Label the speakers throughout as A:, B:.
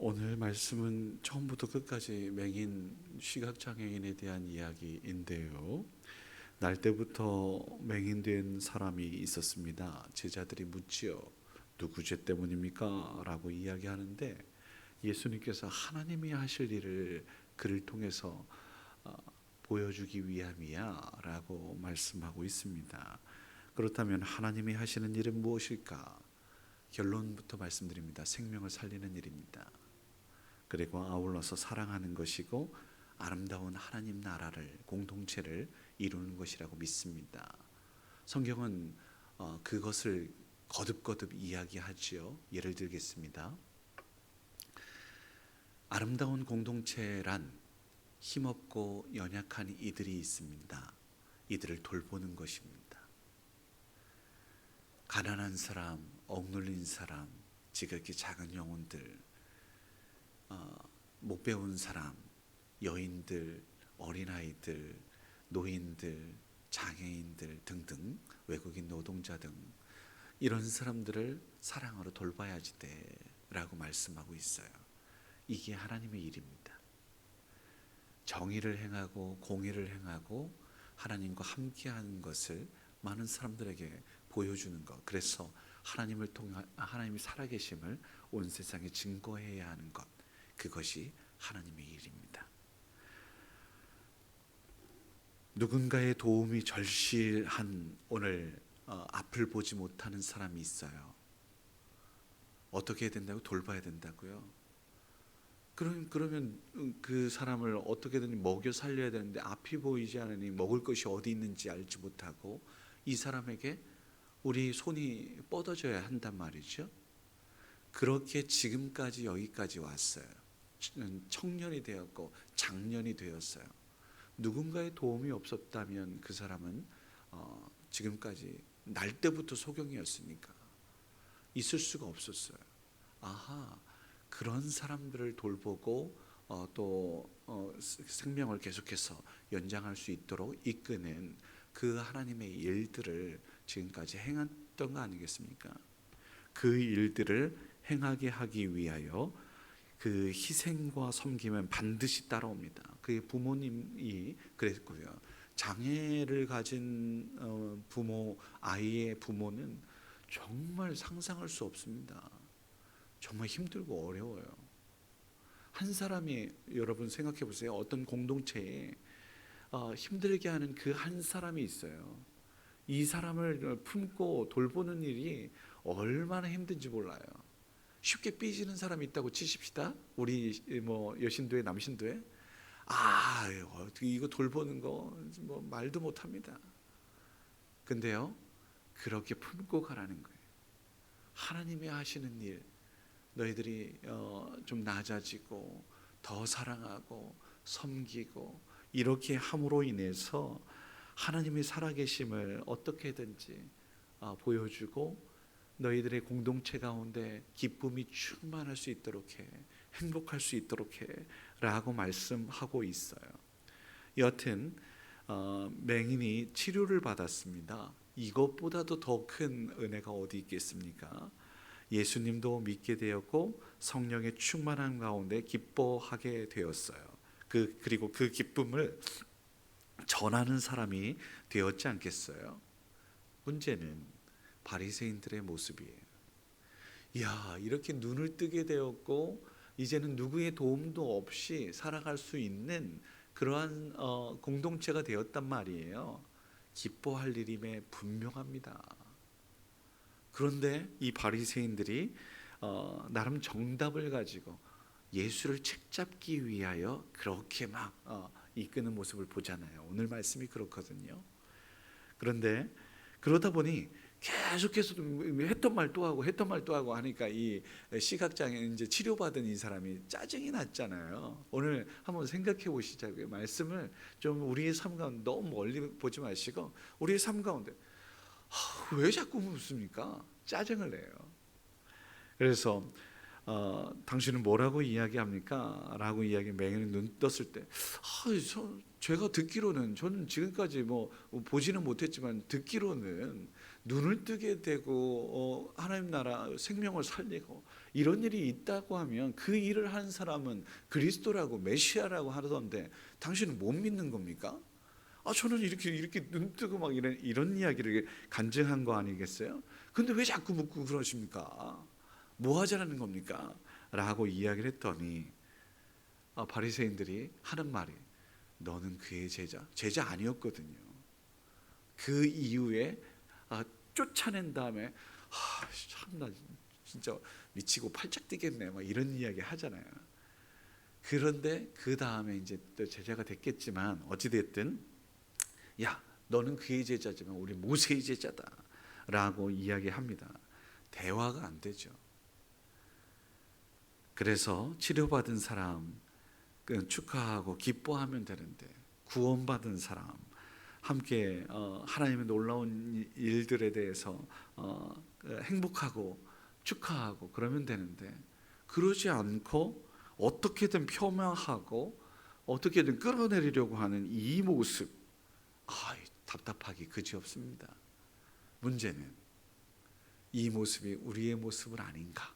A: 오늘 말씀은 처음부터 끝까지 맹인 시각장애인에 대한 이야기인데요. 날 때부터 맹인된 사람이 있었습니다. 제자들이 묻지요. 누구 죄 때문입니까? 라고 이야기하는데 예수님께서 하나님이 하실 일을 그를 통해서 보여주기 위함이야 라고 말씀하고 있습니다. 그렇다면 하나님이 하시는 일은 무엇일까? 결론부터 말씀드립니다. 생명을 살리는 일입니다. 그리고 아울러서 사랑하는 것이고 아름다운 하나님 나라를 공동체를 이루는 것이라고 믿습니다. 성경은 그것을 거듭거듭 이야기하지요. 예를 들겠습니다. 아름다운 공동체란 힘없고 연약한 이들이 있습니다. 이들을 돌보는 것입니다. 가난한 사람, 억눌린 사람, 지극히 작은 영혼들, 못 배운 사람, 여인들, 어린아이들, 노인들, 장애인들 등등 외국인 노동자 등 이런 사람들을 사랑으로 돌봐야지 라고 말씀하고 있어요. 이게 하나님의 일입니다. 정의를 행하고 공의를 행하고 하나님과 함께하는 것을 많은 사람들에게 보여주는 것. 그래서 하나님을 통해 하나님이 살아계심을 온 세상에 증거해야 하는 것. 그것이 하나님의 일입니다. 누군가의 도움이 절실한 오늘 앞을 보지 못하는 사람이 있어요. 어떻게 해야 된다고? 돌봐야 된다고요? 그러면 그 사람을 어떻게든 먹여 살려야 되는데 앞이 보이지 않으니 먹을 것이 어디 있는지 알지 못하고 이 사람에게 우리 손이 뻗어져야 한단 말이죠. 그렇게 지금까지 여기까지 왔어요. 청년이 되었고 장년이 되었어요. 누군가의 도움이 없었다면 그 사람은 지금까지 날 때부터 소경이었으니까 있을 수가 없었어요. 아하, 그런 사람들을 돌보고 또 생명을 계속해서 연장할 수 있도록 이끄는 그 하나님의 일들을 지금까지 행했던 거 아니겠습니까? 그 일들을 행하게 하기 위하여 그 희생과 섬김은 반드시 따라옵니다. 그의 부모님이 그랬고요. 장애를 가진 부모, 아이의 부모는 정말 상상할 수 없습니다. 정말 힘들고 어려워요. 한 사람이, 여러분 생각해 보세요. 어떤 공동체에 힘들게 하는 그 한 사람이 있어요. 이 사람을 품고 돌보는 일이 얼마나 힘든지 몰라요. 쉽게 삐지는 사람이 있다고 치십시다. 우리 여신도에 남신도에 이거 돌보는 거 말도 못합니다. 근데요, 그렇게 품고 가라는 거예요. 하나님이 하시는 일, 너희들이 좀 낮아지고 더 사랑하고 섬기고 이렇게 함으로 인해서 하나님이 살아계심을 어떻게든지 보여주고 너희들의 공동체 가운데 기쁨이 충만할 수 있도록 해, 행복할 수 있도록 해 라고 말씀하고 있어요. 여튼 맹인이 치료를 받았습니다. 이것보다도 더 큰 은혜가 어디 있겠습니까? 예수님도 믿게 되었고 성령의 충만한 가운데 기뻐하게 되었어요. 그리고 그 기쁨을 전하는 사람이 되었지 않겠어요? 문제는 바리새인들의 모습이에요. 이야, 이렇게 눈을 뜨게 되었고 이제는 누구의 도움도 없이 살아갈 수 있는 그러한 공동체가 되었단 말이에요. 기뻐할 일임에 분명합니다. 그런데 이 바리새인들이 나름 정답을 가지고 예수를 책잡기 위하여 그렇게 막 이끄는 모습을 보잖아요. 오늘 말씀이 그렇거든요. 그런데 그러다 보니 계속해서 했던 말 또 하고 하니까 이 시각장애 이제 치료받은 이 사람이 짜증이 났잖아요. 오늘 한번 생각해 보시자고요. 말씀을 좀 우리의 삶 가운데 너무 멀리 보지 마시고 우리의 삶 가운데 왜 자꾸 묻습니까? 짜증을 내요. 그래서 당신은 뭐라고 이야기합니까? 라고 맹인이 눈 떴을 때 제가 듣기로는 저는 지금까지 보지는 못했지만 듣기로는 눈을 뜨게 되고 하나님 나라 생명을 살리고 이런 일이 있다고 하면 그 일을 한 사람은 그리스도라고 메시아라고 하던데 당신은 못 믿는 겁니까? 저는 이렇게 눈 뜨고 막 이런 이야기를 간증한 거 아니겠어요? 근데 왜 자꾸 묻고 그러십니까? 뭐 하자는 겁니까? 라고 이야기를 했더니 바리새인들이 하는 말이, 너는 그의 제자 아니었거든요. 그 이후에 쫓아낸 다음에 참나 진짜 미치고 팔짝 뛰겠네 막 이런 이야기 하잖아요. 그런데 그 다음에 이제 또 제자가 됐겠지만 어찌 됐든 야 너는 그의 제자지만 우리 모세의 제자다라고 이야기합니다. 대화가 안 되죠. 그래서 치료받은 사람 축하하고 기뻐하면 되는데 구원받은 사람 함께 하나님의 놀라운 일들에 대해서 행복하고 축하하고 그러면 되는데 그러지 않고 어떻게든 폄하하고 어떻게든 끌어내리려고 하는 이 모습, 답답하기 그지없습니다. 문제는 이 모습이 우리의 모습은 아닌가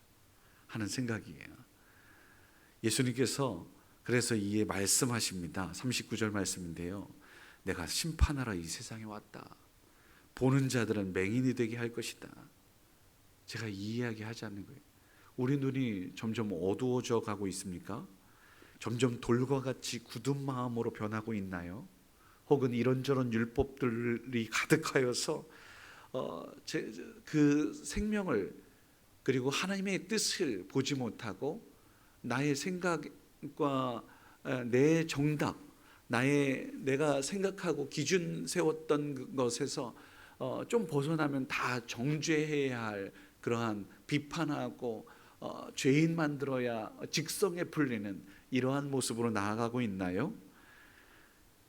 A: 하는 생각이에요. 예수님께서 그래서 이에 말씀하십니다. 39절 말씀인데요. 내가 심판하러 이 세상에 왔다. 보는 자들은 맹인이 되게 할 것이다. 제가 이 이야기 하지 않는 거예요. 우리 눈이 점점 어두워져 가고 있습니까? 점점 돌과 같이 굳은 마음으로 변하고 있나요? 혹은 이런저런 율법들이 가득하여서 그 생명을 그리고 하나님의 뜻을 보지 못하고 나의 생각과 내 정답, 내가 생각하고 기준 세웠던 것에서 좀 벗어나면 다 정죄해야 할 그러한 비판하고 죄인 만들어야 직성에 풀리는 이러한 모습으로 나아가고 있나요?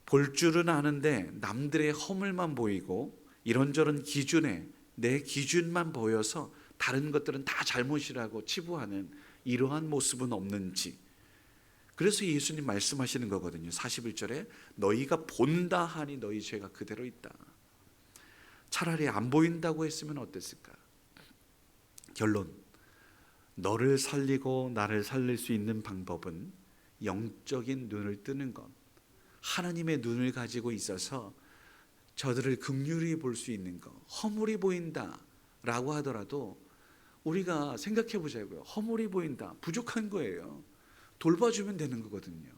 A: 볼 줄은 아는데 남들의 허물만 보이고 이런저런 기준에 내 기준만 보여서 다른 것들은 다 잘못이라고 치부하는 이러한 모습은 없는지. 그래서 예수님 말씀하시는 거거든요. 41절에 너희가 본다 하니 너희 죄가 그대로 있다. 차라리 안 보인다고 했으면 어땠을까? 결론, 너를 살리고 나를 살릴 수 있는 방법은 영적인 눈을 뜨는 것, 하나님의 눈을 가지고 있어서 저들을 긍휼히 볼 수 있는 것. 허물이 보인다라고 하더라도 우리가 생각해 보자고요. 허물이 보인다, 부족한 거예요. 돌봐주면 되는 거거든요.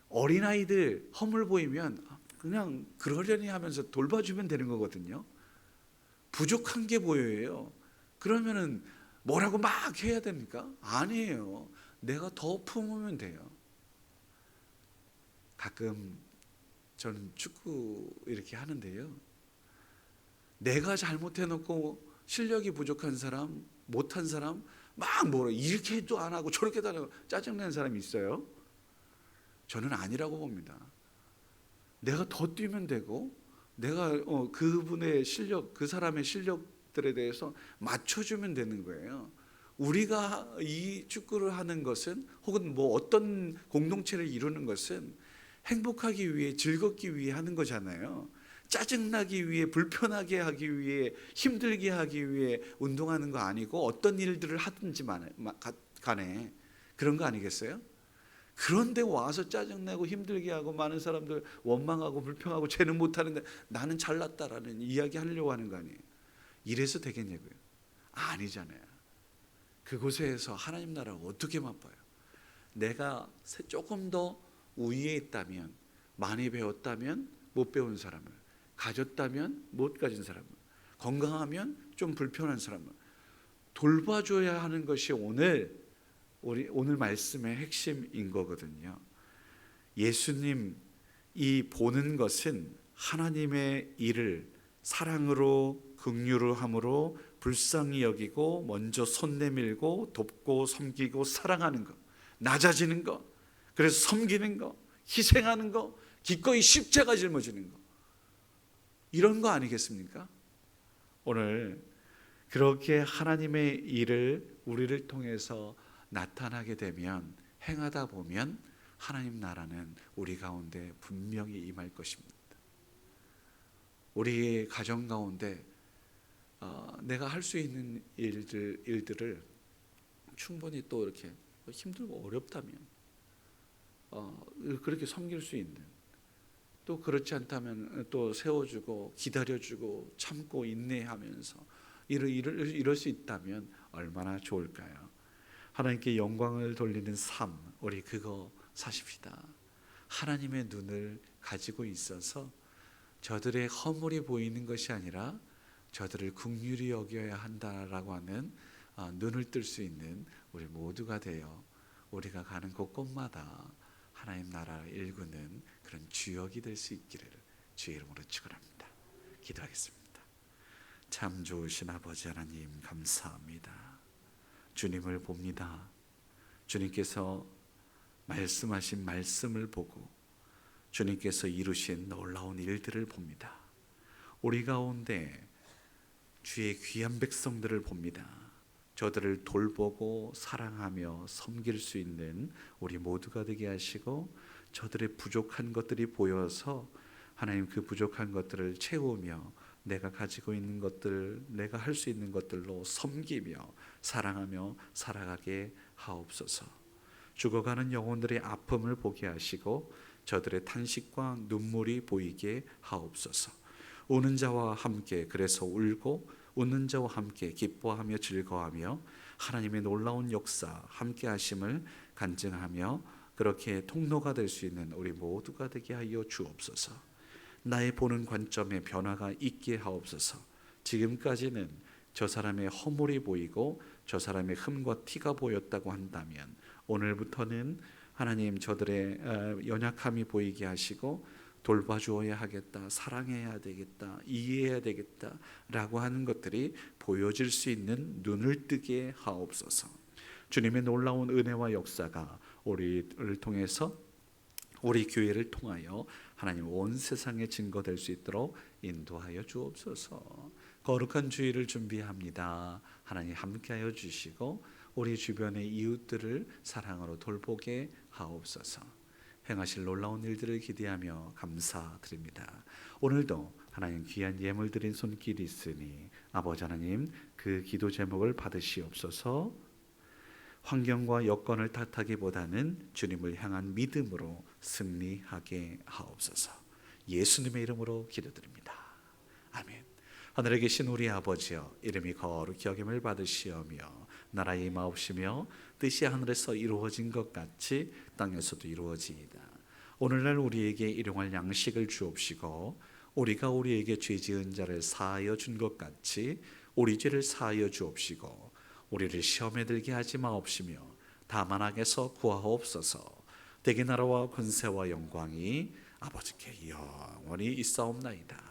A: 어린아이들 허물 보이면 그냥 그러려니 하면서 돌봐주면 되는 거거든요. 부족한 게 보여요. 그러면은 뭐라고 막 해야 됩니까? 아니에요. 내가 더 품으면 돼요. 가끔 저는 축구 이렇게 하는데요. 내가 잘못해놓고 실력이 부족한 사람, 못한 사람 막 뭐라 이렇게도 안 하고 저렇게도 안 하고 짜증내는 사람이 있어요. 저는 아니라고 봅니다. 내가 더 뛰면 되고 내가 그분의 실력, 그 사람의 실력들에 대해서 맞춰주면 되는 거예요. 우리가 이 축구를 하는 것은 혹은 뭐 어떤 공동체를 이루는 것은 행복하기 위해 즐겁기 위해 하는 거잖아요. 짜증나기 위해 불편하게 하기 위해 힘들게 하기 위해 운동하는 거 아니고 어떤 일들을 하든지 간에 그런 거 아니겠어요? 그런데 와서 짜증내고 힘들게 하고 많은 사람들 원망하고 불평하고 쟤는 못하는데 나는 잘났다라는 이야기 하려고 하는 거 아니에요? 이래서 되겠냐고요? 아니잖아요. 그곳에서 하나님 나라를 어떻게 맛봐요? 내가 조금 더 우위에 있다면, 많이 배웠다면 못 배운 사람을, 가졌다면 못 가진 사람을, 건강하면 좀 불편한 사람을 돌봐줘야 하는 것이 오늘 말씀의 핵심인 거거든요. 예수님 이 보는 것은 하나님의 일을 사랑으로 긍휼을 함으로 불쌍히 여기고 먼저 손 내밀고 돕고 섬기고 사랑하는 것, 낮아지는 것, 그래서 섬기는 것, 희생하는 것, 기꺼이 십자가 짊어지는 것, 이런 거 아니겠습니까? 오늘 그렇게 하나님의 일을 우리를 통해서 나타나게 되면, 행하다 보면 하나님 나라는 우리 가운데 분명히 임할 것입니다. 우리의 가정 가운데 내가 할 수 있는 일들을 충분히 또 이렇게 힘들고 어렵다면 그렇게 섬길 수 있는, 또 그렇지 않다면 또 세워주고 기다려주고 참고 인내하면서 이럴 수 있다면 얼마나 좋을까요? 하나님께 영광을 돌리는 삶, 우리 그거 사십시다. 하나님의 눈을 가지고 있어서 저들의 허물이 보이는 것이 아니라 저들을 긍휼히 여겨야 한다라고 하는 눈을 뜰 수 있는 우리 모두가 되어 우리가 가는 곳곳마다 하나님 나라를 일구는 그런 주역이 될 수 있기를 주의 이름으로 축원합니다. 기도하겠습니다. 참 좋으신 아버지 하나님, 감사합니다. 주님을 봅니다. 주님께서 말씀하신 말씀을 보고 주님께서 이루신 놀라운 일들을 봅니다. 우리 가운데 주의 귀한 백성들을 봅니다. 저들을 돌보고 사랑하며 섬길 수 있는 우리 모두가 되게 하시고, 저들의 부족한 것들이 보여서 하나님 그 부족한 것들을 채우며 내가 가지고 있는 것들, 내가 할 수 있는 것들로 섬기며 사랑하며 살아가게 하옵소서. 죽어가는 영혼들의 아픔을 보게 하시고 저들의 탄식과 눈물이 보이게 하옵소서. 우는 자와 함께 그래서 울고 웃는 자와 함께 기뻐하며 즐거워하며 하나님의 놀라운 역사 함께 하심을 간증하며 그렇게 통로가 될 수 있는 우리 모두가 되게 하여 주옵소서. 나의 보는 관점에 변화가 있게 하옵소서. 지금까지는 저 사람의 허물이 보이고 저 사람의 흠과 티가 보였다고 한다면 오늘부터는 하나님 저들의 연약함이 보이게 하시고 돌봐주어야 하겠다, 사랑해야 되겠다, 이해해야 되겠다 라고 하는 것들이 보여질 수 있는 눈을 뜨게 하옵소서. 주님의 놀라운 은혜와 역사가 우리를 통해서, 우리 교회를 통하여 하나님 온 세상에 증거될 수 있도록 인도하여 주옵소서. 거룩한 주일을 준비합니다. 하나님 함께하여 주시고 우리 주변의 이웃들을 사랑으로 돌보게 하옵소서. 행하실 놀라운 일들을 기대하며 감사드립니다. 오늘도 하나님 귀한 예물 드린 손길이 있으니 아버지 하나님 그 기도 제목을 받으시옵소서. 환경과 여건을 탓하기보다는 주님을 향한 믿음으로 승리하게 하옵소서. 예수님의 이름으로 기도드립니다. 아멘. 하늘에 계신 우리 아버지여, 이름이 거룩히 여김을 받으시오며 나라의 임하옵시며 뜻이 하늘에서 이루어진 것 같이 땅에서도 이루어지이다. 오늘날 우리에게 일용할 양식을 주옵시고 우리가 우리에게 죄 지은 자를 사하여 준 것 같이 우리 죄를 사하여 주옵시고 우리를 시험에 들게 하지 마옵시며 다만 악에서 구하옵소서. 대개 나라와 권세와 영광이 아버지께 영원히 있사옵나이다.